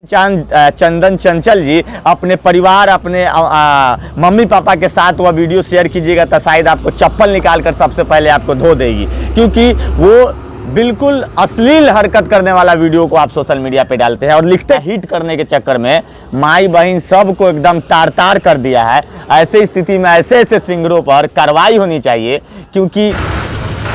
चंदन चंचल जी अपने परिवार अपने मम्मी पापा के साथ वह वीडियो शेयर कीजिएगा तो शायद आपको चप्पल निकाल कर सबसे पहले आपको धो देगी, क्योंकि वो बिल्कुल अश्लील हरकत करने वाला वीडियो को आप सोशल मीडिया पे डालते हैं और लिखते हैं हिट करने के चक्कर में माई बहन सबको एकदम तार तार कर दिया है। ऐसे स्थिति में ऐसे ऐसे सिंगरों पर कार्रवाई होनी चाहिए, क्योंकि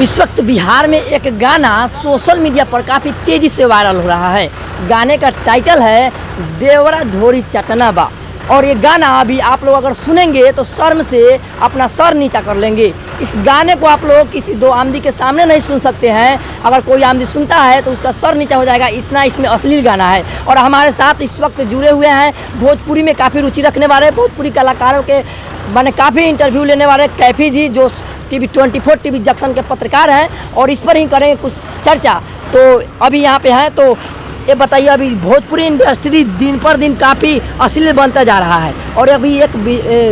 इस वक्त बिहार में एक गाना सोशल मीडिया पर काफ़ी तेज़ी से वायरल हो रहा है। गाने का टाइटल है देवरा ढोरी चटना बा, और ये गाना अभी आप लोग अगर सुनेंगे तो शर्म से अपना सर नीचा कर लेंगे। इस गाने को आप लोग किसी दो आमदी के सामने नहीं सुन सकते हैं, अगर कोई आमदी सुनता है तो उसका सर नीचा हो जाएगा, इतना इसमें अश्लील गाना है। और हमारे साथ इस वक्त जुड़े हुए हैं भोजपुरी में काफ़ी रुचि रखने वाले भोजपुरी कलाकारों के मैंने काफ़ी इंटरव्यू लेने वाले कैफी जी, जो टीवी 24 टीवी जंक्शन के पत्रकार हैं, और इस पर ही करेंगे कुछ चर्चा। तो अभी यहाँ पे हैं, तो ये बताइए, अभी भोजपुरी इंडस्ट्री दिन पर दिन काफ़ी अश्लील बनता जा रहा है, और अभी एक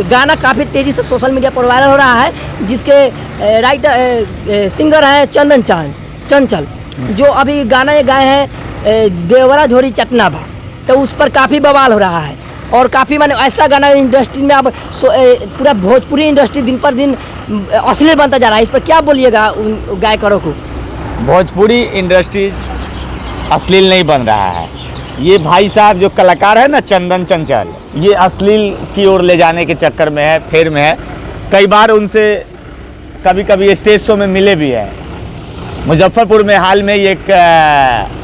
गाना काफ़ी तेज़ी से सोशल मीडिया पर वायरल हो रहा है, जिसके राइटर सिंगर हैं चंदन चंचल, जो अभी गाना ये गाए हैं देवरा ढोरी चटना बा, तो उस पर काफ़ी बवाल हो रहा है। और काफ़ी मैंने ऐसा गाना इंडस्ट्री में अब पूरा भोजपुरी इंडस्ट्री दिन पर दिन अश्लील बनता जा रहा है, इस पर क्या बोलिएगा उन गायकरों को? भोजपुरी इंडस्ट्री अश्लील नहीं बन रहा है, ये भाई साहब जो कलाकार है ना चंदन चंचल, ये अश्लील की ओर ले जाने के चक्कर में है, फेर में है। कई बार उनसे कभी कभी स्टेज शो में मिले भी हैं। मुजफ्फरपुर में हाल में एक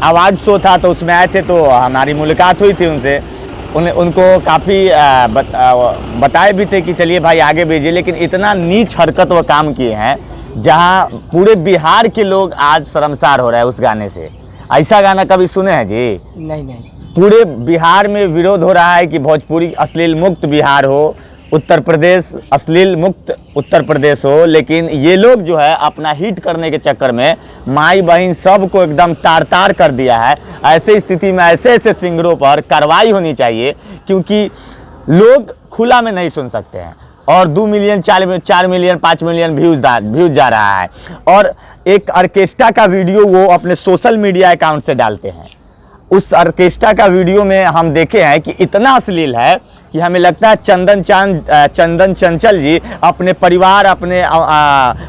अवार्ड शो था, तो उसमें आए थे, तो हमारी मुलाकात हुई थी उनसे। उनको काफ़ी बताए भी थे कि चलिए भाई आगे भेजिए, लेकिन इतना नीच हरकत वो काम किए हैं जहां पूरे बिहार के लोग आज शर्मसार हो रहे हैं उस गाने से। ऐसा गाना कभी सुने हैं जी? नहीं। पूरे बिहार में विरोध हो रहा है कि भोजपुरी अश्लील मुक्त बिहार हो, उत्तर प्रदेश अश्लील मुक्त उत्तर प्रदेश हो, लेकिन ये लोग जो है अपना हिट करने के चक्कर में माई बहन सबको एकदम तार तार कर दिया है। ऐसे स्थिति में ऐसे ऐसे सिंगरों पर कार्रवाई होनी चाहिए, क्योंकि लोग खुला में नहीं सुन सकते हैं, और 2 मिलियन 4 मिलियन 5 मिलियन व्यूज जा रहा है, और एक ऑर्केस्ट्रा का वीडियो वो अपने सोशल मीडिया अकाउंट से डालते हैं। उस ऑर्केस्ट्रा का वीडियो में हम देखे हैं कि इतना अश्लील है कि हमें लगता है चंदन चंचल जी अपने परिवार अपने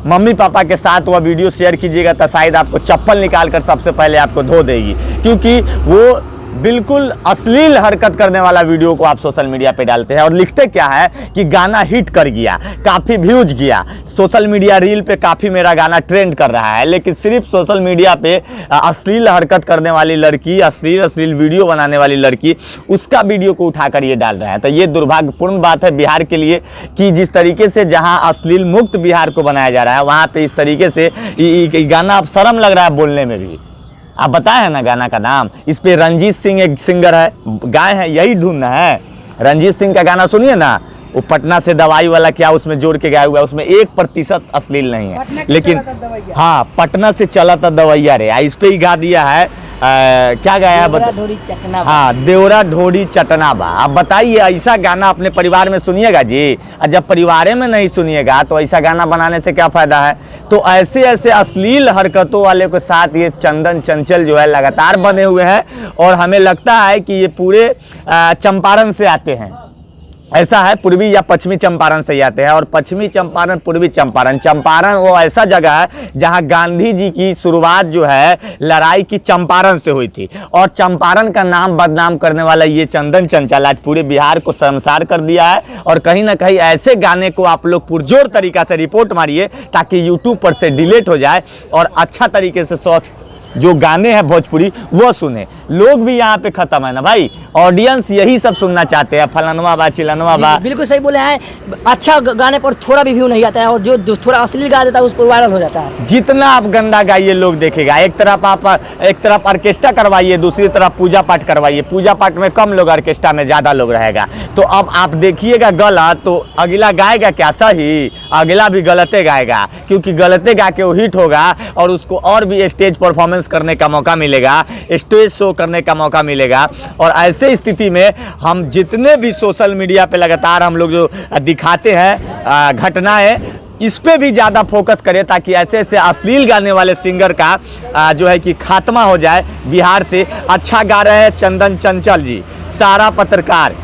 मम्मी पापा के साथ वह वीडियो शेयर कीजिएगा तो शायद आपको चप्पल निकाल कर सबसे पहले आपको धो देगी, क्योंकि वो बिल्कुल अश्लील हरकत करने वाला वीडियो को आप सोशल मीडिया पे डालते हैं और लिखते क्या है कि गाना हिट कर गया, काफ़ी व्यूज गया, सोशल मीडिया रील पे काफ़ी मेरा गाना ट्रेंड कर रहा है, लेकिन सिर्फ सोशल मीडिया पे अश्लील हरकत करने वाली लड़की, अश्लील वीडियो बनाने वाली लड़की, उसका वीडियो को उठाकर ये डाल रहे हैं। तो ये दुर्भाग्यपूर्ण बात है बिहार के लिए कि जिस तरीके से जहाँ अश्लील मुक्त बिहार को बनाया जा रहा है, वहाँ पर इस तरीके से गाना अब शर्म लग रहा है बोलने में भी। आप बताए हैं ना गाना का नाम, इस पे रंजीत सिंह एक सिंगर है, गाए हैं, यही धुन है। रंजीत सिंह का गाना सुनिए ना, वो पटना से दवाई वाला क्या उसमें जोड़ के गाया हुआ है, उसमें 1% अश्लील नहीं है, लेकिन हाँ पटना से चला था दवैया रे, इस पे ही गा दिया है। क्या गाया है? हाँ देवरा ढोरी चटना बा। आप बताइए, ऐसा गाना अपने परिवार में सुनिएगा जी, और जब परिवार में नहीं सुनिएगा तो ऐसा गाना बनाने से क्या फ़ायदा है? तो ऐसे ऐसे अश्लील हरकतों वाले के साथ ये चंदन चंचल जो है लगातार बने हुए हैं, और हमें लगता है कि ये पूरे चंपारण से आते हैं। ऐसा है, पूर्वी या पश्चिमी चंपारण से आते हैं, और पश्चिमी चंपारण पूर्वी चंपारण वो ऐसा जगह है जहां गांधी जी की शुरुआत जो है लड़ाई की चंपारण से हुई थी, और चंपारण का नाम बदनाम करने वाला ये चंदन चंचल आज पूरे बिहार को शर्मसार कर दिया है। और कहीं ना कहीं ऐसे गाने को आप लोग पुरजोर तरीका से रिपोर्ट मारिए ताकि यूट्यूब पर से डिलीट हो जाए, और अच्छा तरीके से स्वच्छ जो गाने हैं भोजपुरी वो सुने। लोग भी यहाँ पे खत्म है ना भाई, ऑडियंस यही सब सुनना चाहते हैं, फलानवा बा चिलानवा बा। बिल्कुल सही बोले हैं, अच्छा गाने पर थोड़ा भी व्यू नहीं आता है, और जो थोड़ा अश्लील गा देता है उस पर वायरल हो जाता है। जितना आप गंदा गाइए लोग देखेगा। एक तरफ ऑर्केस्ट्रा करवाइए, दूसरी तरफ पूजा पाठ करवाइए। पूजा पाठ में कम लोग, ऑर्केस्ट्रा में ज़्यादा लोग रहेगा। तो अब आप देखिएगा गलत, तो अगला गाएगा क्या सही? अगला भी गलते गाएगा, क्योंकि गलते गा के वो हिट होगा, और उसको और भी स्टेज परफॉर्मेंस करने का मौका मिलेगा, स्टेज शो करने का मौका मिलेगा। और ऐसे स्थिति में हम जितने भी सोशल मीडिया पे लगातार हम लोग जो दिखाते हैं घटनाएं, इस पे भी ज़्यादा फोकस करें ताकि ऐसे ऐसे अश्लील गाने वाले सिंगर का जो है कि खात्मा हो जाए बिहार से। अच्छा गा रहे हैं चंदन चंचल जी, सारा पत्रकार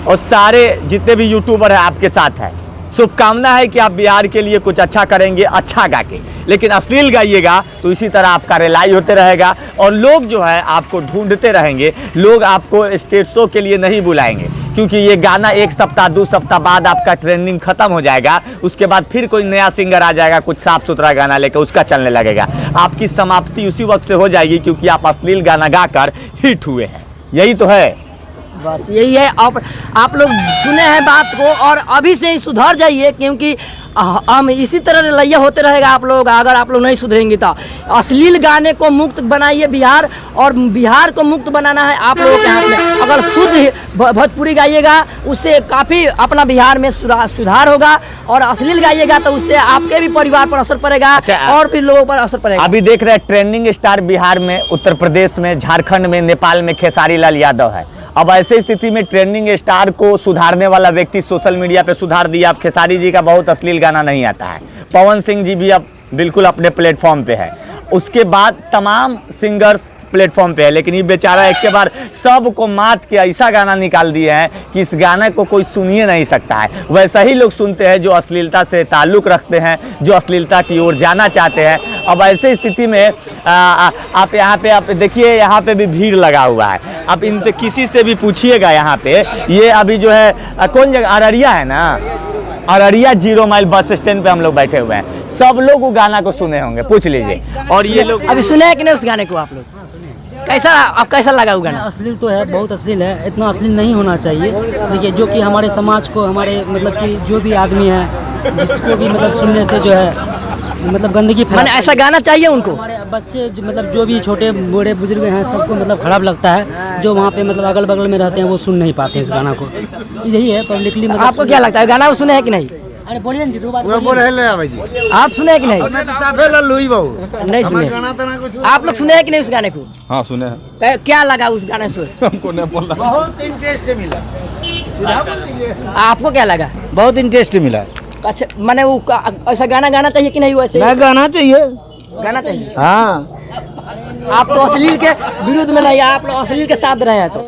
और सारे जितने भी यूट्यूबर हैं आपके साथ हैं। शुभकामना है कि आप बिहार के लिए कुछ अच्छा करेंगे, अच्छा गा के, लेकिन अश्लील गाइएगा तो इसी तरह आपका रिलाई होते रहेगा और लोग जो है आपको ढूंढते रहेंगे। लोग आपको स्टेज शो के लिए नहीं बुलाएंगे, क्योंकि ये गाना 1 सप्ताह 2 सप्ताह बाद आपका ट्रेंडिंग खत्म हो जाएगा। उसके बाद फिर कोई नया सिंगर आ जाएगा कुछ साफ सुथरा गाना लेकर, उसका चलने लगेगा। आपकी समाप्ति उसी वक्त से हो जाएगी, क्योंकि आप अश्लील गाना गाकर हिट हुए हैं। यही तो है। बस यही है। आप लोग सुने हैं बात को और अभी से ही सुधर जाइए, क्योंकि हम इसी तरह रवैया होते रहेगा आप लोग अगर आप लोग नहीं सुधरेंगे तो। अश्लील गाने को मुक्त बनाइए बिहार, और बिहार को मुक्त बनाना है आप लोगों के हाथ में। अगर शुद्ध भोजपुरी गाइएगा उससे काफ़ी अपना बिहार में सुधार होगा, और अश्लील गाइएगा तो उससे आपके भी परिवार पर असर पड़ेगा। अच्छा, और भी लोगों पर असर पड़ेगा। अभी देख रहे हैं ट्रेंडिंग स्टार बिहार में, उत्तर प्रदेश में, झारखंड में, नेपाल में खेसारी लाल यादव है। अब ऐसे स्थिति में ट्रेंडिंग स्टार को सुधारने वाला व्यक्ति सोशल मीडिया पे सुधार दिया। अब खेसारी जी का बहुत अश्लील गाना नहीं आता है, पवन सिंह जी भी अब बिल्कुल अपने प्लेटफॉर्म पे है, उसके बाद तमाम सिंगर्स प्लेटफॉर्म पे है, लेकिन ये बेचारा एक के बार सबको मात के ऐसा गाना निकाल दिए हैं कि इस गाने को कोई सुन ही नहीं सकता है। वैसा ही लोग सुनते हैं जो अश्लीलता से ताल्लुक़ रखते हैं, जो अश्लीलता की ओर जाना चाहते हैं। अब ऐसे स्थिति में आप यहाँ पे आप देखिए, यहाँ पे भी भीड़ लगा हुआ है। आप इनसे किसी से भी पूछिएगा यहाँ पे, ये अभी जो है कौन जगह, अररिया है ना, अररिया 0 माइल बस स्टैंड पे हम लोग बैठे हुए हैं। सब लोग वो गाना को सुने होंगे, पूछ लीजिए। और ये लोग अभी सुने हैं कि नहीं उस गाने को आप लोग? कैसा लगा वो गाना? अश्लील तो है, बहुत अश्लील है। इतना अश्लील नहीं होना चाहिए। देखिए, जो कि हमारे समाज को, हमारे मतलब कि जो भी आदमी है जिसको भी मतलब सुनने से जो है मतलब गंदगी मैंने ऐसा गाना चाहिए उनको। हमारे बच्चे मतलब जो भी छोटे बूढ़े बुजुर्ग हैं सबको मतलब खराब लगता है। जो वहाँ पे मतलब अगल बगल में रहते हैं वो सुन नहीं पाते इस गाना को। यही है पब्लिकली। मतलब आपको क्या लगता है गाना वो सुने हैं कि नहीं? अरे बोलिए ना जी, 2 बार आप सुने हैं कि नहीं? नहीं सुने। आप लोग सुने हैं कि नहीं उस गाने को? हाँ सुने हैं। क्या लगा उस गाने से? हमको नहीं बोला। बहुत इंटरेस्ट मिला। आपको क्या लगा? बहुत इंटरेस्ट मिला। अच्छा, मैंने वो ऐसा गाना गाना चाहिए कि नहीं? वैसे मैं गाना चाहिए। गाना चाहिए। हाँ, आप तो अश्लील के विरुद्ध में नहीं, आप लोग अश्लील के साथ रहे हैं तो